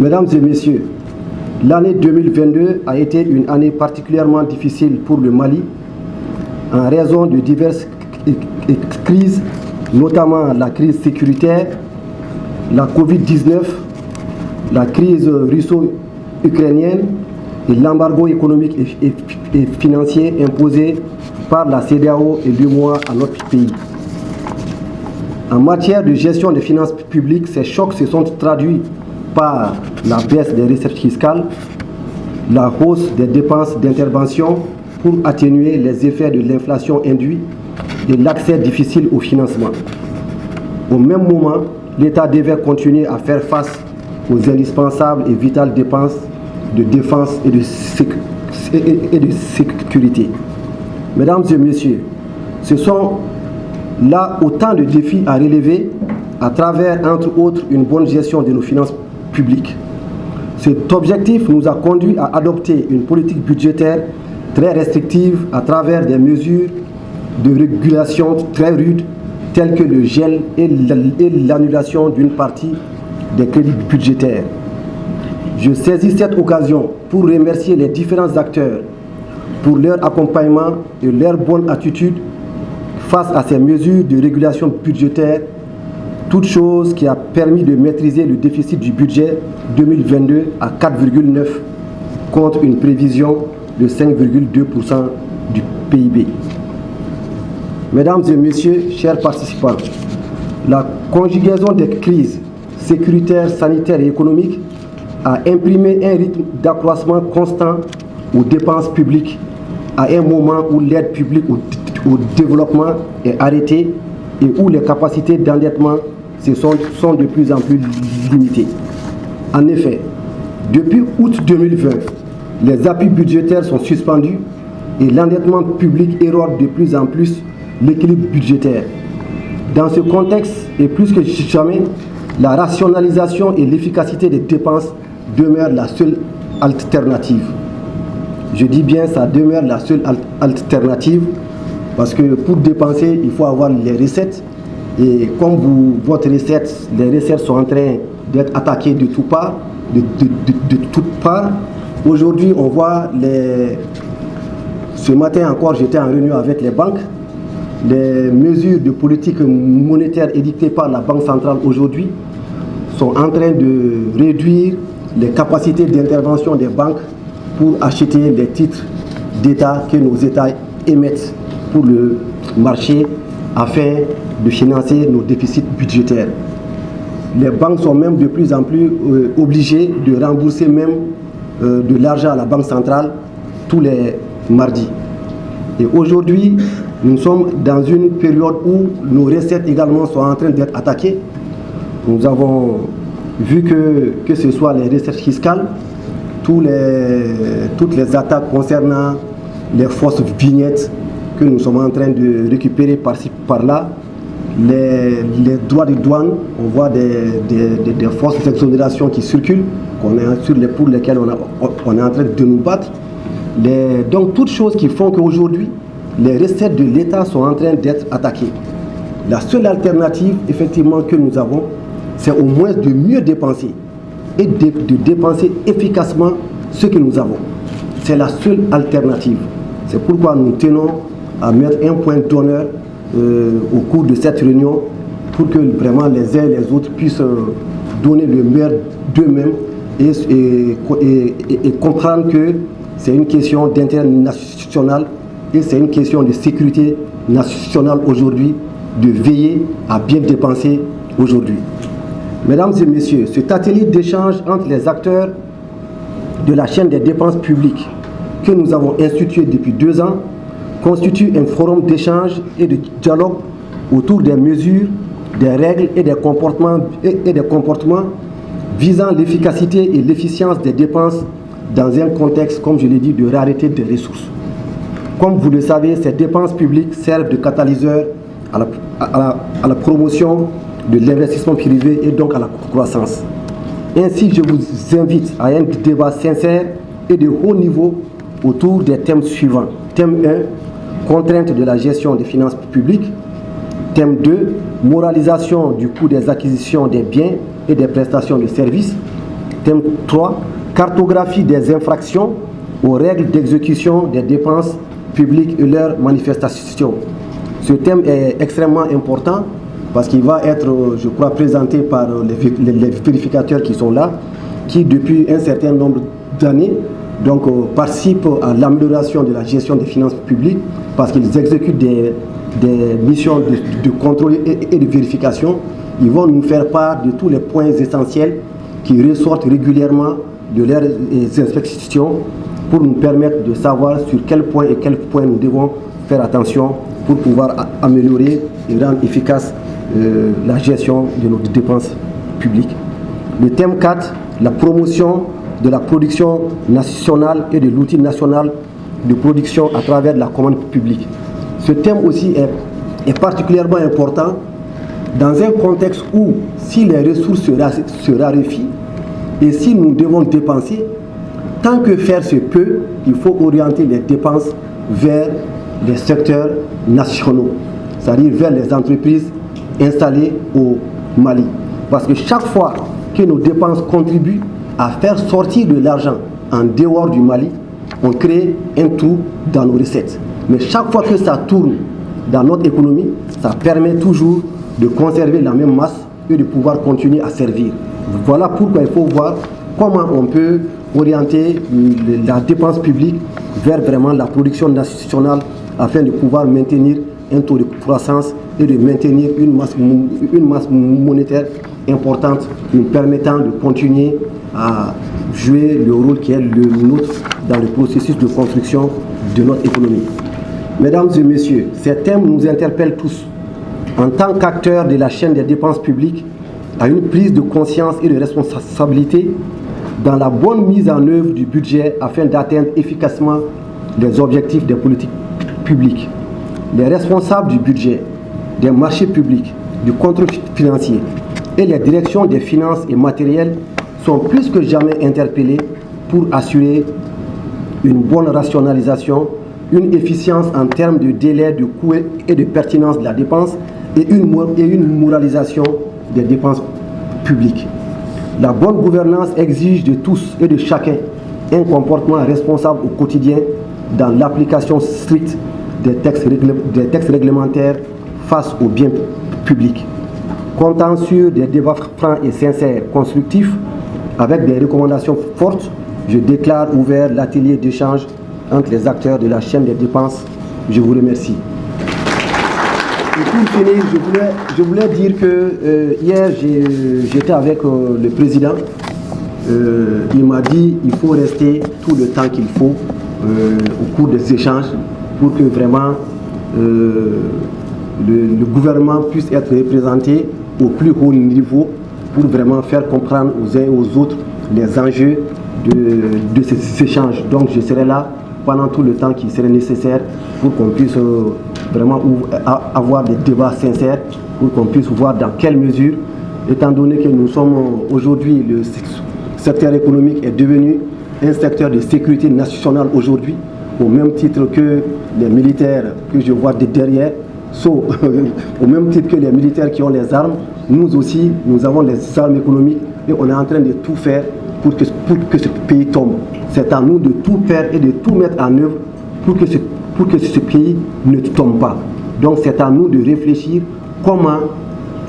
Mesdames et messieurs, l'année 2022 a été une année particulièrement difficile pour le Mali en raison de diverses crises, notamment la crise sécuritaire, la Covid-19, la crise russo-ukrainienne et l'embargo économique et financier imposé par la CEDEAO et l'UEMOA à notre pays. En matière de gestion des finances publiques, ces chocs se sont traduits par la baisse des recettes fiscales, la hausse des dépenses d'intervention pour atténuer les effets de l'inflation induite et l'accès difficile au financement. Au même moment, l'État devait continuer à faire face aux indispensables et vitales dépenses de défense et de sécurité. Mesdames et messieurs, ce sont là autant de défis à relever à travers, entre autres, une bonne gestion de nos finances publiques. Cet objectif nous a conduit à adopter une politique budgétaire très restrictive à travers des mesures de régulation très rudes telles que le gel et l'annulation d'une partie des crédits budgétaires. Je saisis cette occasion pour remercier les différents acteurs pour leur accompagnement et leur bonne attitude face à ces mesures de régulation budgétaire, toute chose qui a permis de maîtriser le déficit du budget 2022 à 4,9 contre une prévision de 5,2% du PIB. Mesdames et messieurs, chers participants, la conjugaison des crises sécuritaires, sanitaires et économiques a imprimé un rythme d'accroissement constant aux dépenses publiques à un moment où l'aide publique au développement est arrêtée et où les capacités d'endettement sont de plus en plus limitées. En effet, depuis août 2020, les appuis budgétaires sont suspendus et l'endettement public érode de plus en plus l'équilibre budgétaire. Dans ce contexte, et plus que jamais, la rationalisation et l'efficacité des dépenses demeurent la seule alternative. Je dis bien, ça demeure la seule alternative parce que pour dépenser, il faut avoir les recettes. Et comme votre recette, les recettes sont en train d'être attaquées de toutes parts, aujourd'hui, on voit ce matin encore, j'étais en réunion avec les banques. Les mesures de politique monétaire édictées par la Banque centrale aujourd'hui sont en train de réduire les capacités d'intervention des banques pour acheter les titres d'État que nos États émettent pour le marché afin de financer nos déficits budgétaires. Les banques sont même de plus en plus obligées de rembourser même de l'argent à la Banque centrale tous les mardis. Et aujourd'hui, nous sommes dans une période où nos recettes également sont en train d'être attaquées. Nous avons vu que ce soit les recettes fiscales, toutes les attaques concernant les fausses vignettes que nous sommes en train de récupérer par-ci, par-là, les droits de douane, on voit des fausses exonérations qui circulent, pour lesquelles on est en train de nous battre. Donc toutes choses qui font qu'aujourd'hui, les recettes de l'État sont en train d'être attaquées. La seule alternative, effectivement, que nous avons, c'est au moins de mieux dépenser et de dépenser efficacement ce que nous avons. C'est la seule alternative. C'est pourquoi nous tenons à mettre un point d'honneur au cours de cette réunion pour que vraiment les uns et les autres puissent donner le meilleur d'eux-mêmes et comprendre que c'est une question d'intérêt national et c'est une question de sécurité nationale aujourd'hui, de veiller à bien dépenser aujourd'hui. Mesdames et messieurs, cet atelier d'échange entre les acteurs de la chaîne des dépenses publiques que nous avons institué depuis 2 ans constitue un forum d'échange et de dialogue autour des mesures, des règles et des comportements visant l'efficacité et l'efficience des dépenses dans un contexte, comme je l'ai dit, de rareté des ressources. Comme vous le savez, ces dépenses publiques servent de catalyseur à la promotion de l'investissement privé et donc à la croissance. Ainsi, je vous invite à un débat sincère et de haut niveau autour des thèmes suivants. Thème 1, contraintes de la gestion des finances publiques. Thème 2, moralisation du coût des acquisitions des biens et des prestations de services. Thème 3, cartographie des infractions aux règles d'exécution des dépenses publiques et leurs manifestations. Ce thème est extrêmement important parce qu'il va être, je crois, présenté par les vérificateurs qui sont là, qui depuis un certain nombre d'années participent à l'amélioration de la gestion des finances publiques parce qu'ils exécutent des missions de contrôle et de vérification. Ils vont nous faire part de tous les points essentiels qui ressortent régulièrement de leurs inspections pour nous permettre de savoir sur quel point et quel point nous devons faire attention pour pouvoir améliorer et rendre efficace la gestion de nos dépenses publiques. Le thème 4, la promotion de la production nationale et de l'outil national de production à travers la commande publique. Ce thème aussi est particulièrement important dans un contexte où si les ressources se raréfient et si nous devons dépenser, tant que faire se peut, il faut orienter les dépenses vers les secteurs nationaux, c'est-à-dire vers les entreprises installées au Mali. Parce que chaque fois que nos dépenses contribuent à faire sortir de l'argent en dehors du Mali, on crée un trou dans nos recettes. Mais chaque fois que ça tourne dans notre économie, ça permet toujours de conserver la même masse et de pouvoir continuer à servir. Voilà pourquoi il faut voir comment on peut orienter la dépense publique vers vraiment la production nationale afin de pouvoir maintenir un taux de croissance et de maintenir une masse monétaire importante nous permettant de continuer à jouer le rôle qui est le nôtre dans le processus de construction de notre économie. Mesdames et messieurs, ces thèmes nous interpellent tous. En tant qu'acteurs de la chaîne des dépenses publiques, à une prise de conscience et de responsabilité dans la bonne mise en œuvre du budget afin d'atteindre efficacement les objectifs des politiques publiques. Les responsables du budget, des marchés publics, du contrôle financier et les directions des finances et matérielles sont plus que jamais interpellés pour assurer une bonne rationalisation, une efficience en termes de délai, de coût et de pertinence de la dépense et une moralisation des dépenses publiques. La bonne gouvernance exige de tous et de chacun un comportement responsable au quotidien dans l'application stricte des textes réglementaires face aux biens publics. Comptant sur des débats francs et sincères, constructifs, avec des recommandations fortes, je déclare ouvert l'atelier d'échange entre les acteurs de la chaîne des dépenses. Je vous remercie. Et pour finir, je voulais dire que hier, j'étais avec le président. Il m'a dit qu'il faut rester tout le temps qu'il faut au cours des échanges pour que vraiment le gouvernement puisse être représenté au plus haut niveau pour vraiment faire comprendre aux uns et aux autres les enjeux de ces échanges. Donc je serai là pendant tout le temps qui serait nécessaire pour qu'on puisse vraiment avoir des débats sincères, pour qu'on puisse voir dans quelle mesure, étant donné que nous sommes aujourd'hui, le secteur économique est devenu un secteur de sécurité nationale aujourd'hui, au même titre que les militaires que je vois derrière, au même titre que les militaires qui ont les armes, nous aussi, nous avons les armes économiques et on est en train de tout faire pour que ce pays tombe. C'est à nous de tout faire et de tout mettre en œuvre pour que ce pays ne tombe pas. Donc c'est à nous de réfléchir comment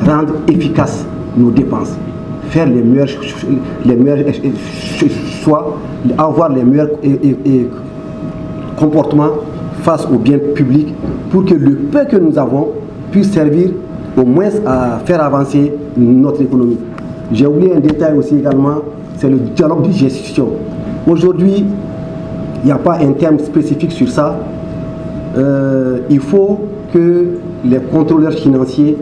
rendre efficaces nos dépenses, faire les meilleurs choix, avoir les meilleurs comportements face aux biens publics pour que le peu que nous avons puisse servir au moins à faire avancer notre économie. J'ai oublié un détail aussi également, c'est le dialogue de gestion. Aujourd'hui, il n'y a pas un terme spécifique sur ça. Il faut que les contrôleurs financiers,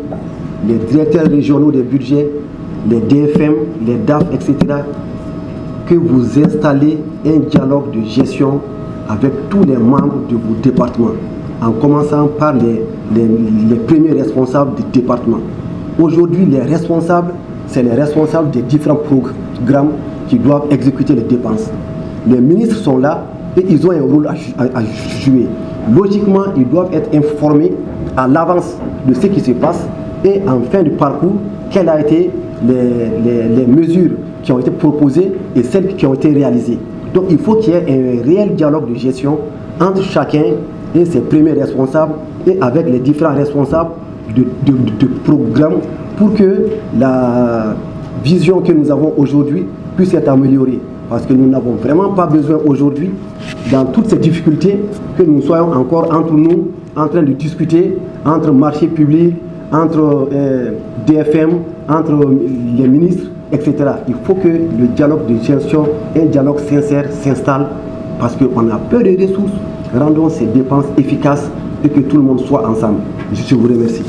les directeurs régionaux des budgets, les DFM, les DAF, etc., que vous installez un dialogue de gestion avec tous les membres de vos départements, en commençant par les premiers responsables des départements. Aujourd'hui, les responsables, c'est les responsables des différents programmes qui doivent exécuter les dépenses. Les ministres sont là et ils ont un rôle à jouer. Logiquement, ils doivent être informés à l'avance de ce qui se passe et en fin de parcours, quelles ont été les mesures qui ont été proposées et celles qui ont été réalisées. Donc il faut qu'il y ait un réel dialogue de gestion entre chacun et ses premiers responsables et avec les différents responsables de programme pour que la vision que nous avons aujourd'hui puisse être améliorée. Parce que nous n'avons vraiment pas besoin aujourd'hui, dans toutes ces difficultés, que nous soyons encore entre nous en train de discuter entre marchés publics, entre DFM, entre les ministres, etc. Il faut que le dialogue de gestion, un dialogue sincère s'installe parce qu'on a peu de ressources. Rendons ces dépenses efficaces et que tout le monde soit ensemble. Je vous remercie.